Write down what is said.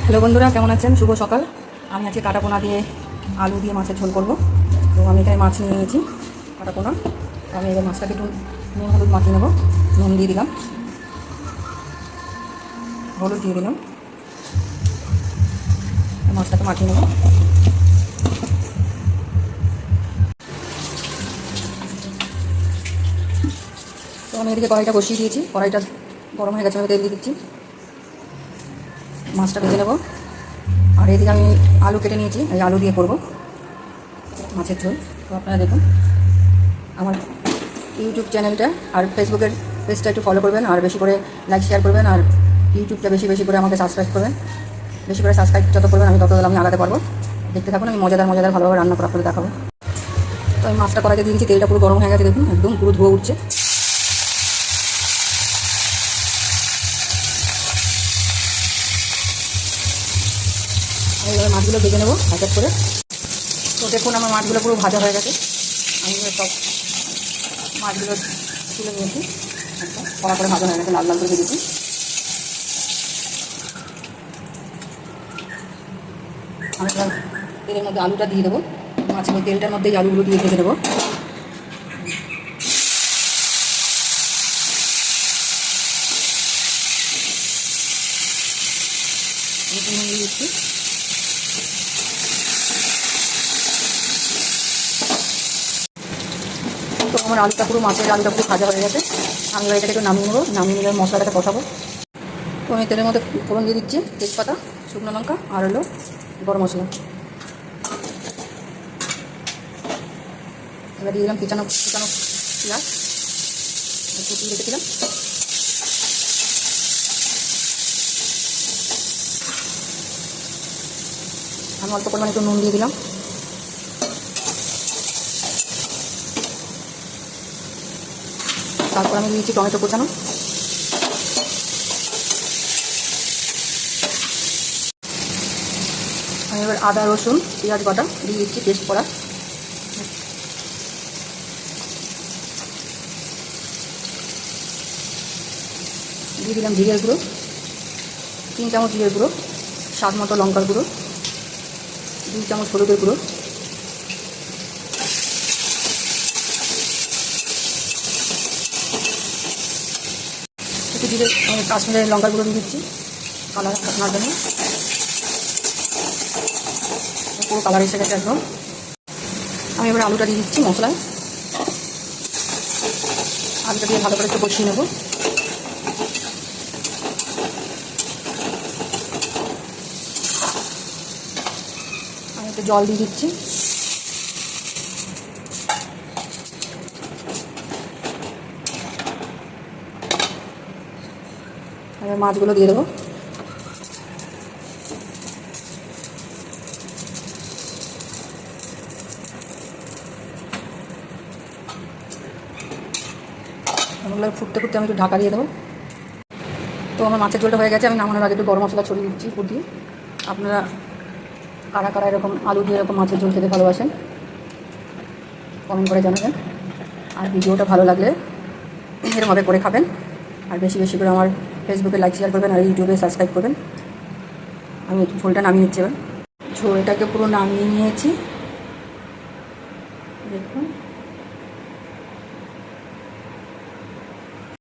Hello বন্ধুরা, কেমন আছেন? শুভ সকাল। আমি আজকে কাটা পোনা দিয়ে আলু দিয়ে মাছের ঝোল করব। তো আমি এখানে মাছ নিয়ে নিয়েছি, কাটা পোনা। আমি এবার মাছটাকে একটু নুন হলুদ মাখিয়ে নেব। নুন দিয়ে দিলাম, হলুদ দিয়ে দিলাম, মাছটাকে মাখিয়ে নেব। তো আমি এদিকে কড়াইটা বসিয়ে দিয়েছি, কড়াইটা গরম হয়ে গেছে। আমি তেল দিয়ে দিচ্ছি, মাছটা ভেজে নেব। আর এদিকে আমি আলু কেটে নিয়েছি, এই আলু দিয়ে করব মাছের ঝোল। তো আপনারা দেখুন আমার ইউটিউব চ্যানেলটা আর ফেসবুকের পেজটা একটু ফলো করবেন, আর বেশি করে লাইক শেয়ার করবেন, আর ইউটিউবটা বেশি বেশি করে আমাকে সাবস্ক্রাইব করবেন। বেশি করে সাবস্ক্রাইব যত করবেন তত আমি আগাতে পারবো। দেখতে থাকুন, আমি মজাদার মজাদার ভালোভাবে রান্না করে আপনাদের দেখাবো। তো আমি মাছটা কড়াইতে দিয়ে দিচ্ছি, তেলটা পুরো গরম হয়ে গেছে, দেখুন একদম পুরো ধোয়া উঠছে। এইভাবে মাছগুলো ভেজে নেবো এক এক করে। তো দেখুন আমার মাছগুলো পুরো ভাজা হয়ে গেছে। আমি সব মাছগুলো তুলে নিয়েছি, কড়া করে ভাজা হয়ে গেছে, লাল লাল করে ভেজেছি। আমি এবার তেলের মধ্যে আলুটা দিয়ে দেবো, মাছের তেলটার মধ্যে এই আলুগুলো দিয়ে ভেজে দেবো। আমি দিয়ে দিচ্ছি। তো আমার আলুটা পুরো মাছের আলুটা পুরো ভাজা হয়ে গেছে। আমি এবার এটাকে একটু নামিয়ে নেবো, নামিয়ে নিলে মশলাটাকে কষাবো। তো আমি তেলের মধ্যে ফোড়ন দিয়ে দিচ্ছি, তেজপাতা, শুকনো লঙ্কা আর হলো গরম মশলা। এবার দিয়ে দিলাম কুচানো পেঁয়াজ, কুচিয়ে রেখেছিলাম। আমি অল্প পরিমাণে একটু নুন দিয়ে দিলাম। তারপর আমি দিয়েছি টমেটো কুচানো। আমি এবার আদা রসুন পেঁয়াজ বাটা দিয়ে দিচ্ছি পেস্ট করা। দিয়ে দিলাম জিরের গুঁড়ো, 3 চামচ জিরের গুঁড়ো, স্বাদ মতো লঙ্কার গুঁড়ো, 2 চামচ হলুদের গুঁড়ো, একটু জিরে কাশ্মীরের লঙ্কার গুঁড়ো দিয়ে দিচ্ছি কালার আপনার জন্য। পুরো কালার এসে গেছে একদম। আমি এবার আলুটা দিয়ে দিচ্ছি মশলায়। আলুটা দিয়ে ভালো করে একটু কষিয়ে নেব। আমি একটু জল দিয়ে দিচ্ছি। এবার মাছগুলো দিয়ে দেবো। ওগুলো ফুটতে ফুটতে আমি একটু ঢাকা দিয়ে দেবো। তো আমার মাছের ঝোলটা হয়ে গেছে। আমি নামানোর আগে একটু গরম মশলা ছড়িয়ে দিচ্ছি উপর দিয়ে। আপনারা কারা কারা এরকম আলু দিয়ে এরকম মাছের ঝোল খেতে ভালোবাসেন কমেন্ট করে জানাবেন। আর ভিডিওটা ভালো লাগলে এরকমভাবে করে খাবেন। আর বেশি বেশি করে আমার ফেসবুকে লাইক শেয়ার করবেন আর ইউটিউবে সাবস্ক্রাইব করবেন। আমি ঝোলটা নামিয়ে নিচ্ছি। এবার ঝোলটাকে পুরো নামিয়ে নিয়েছি, দেখুন।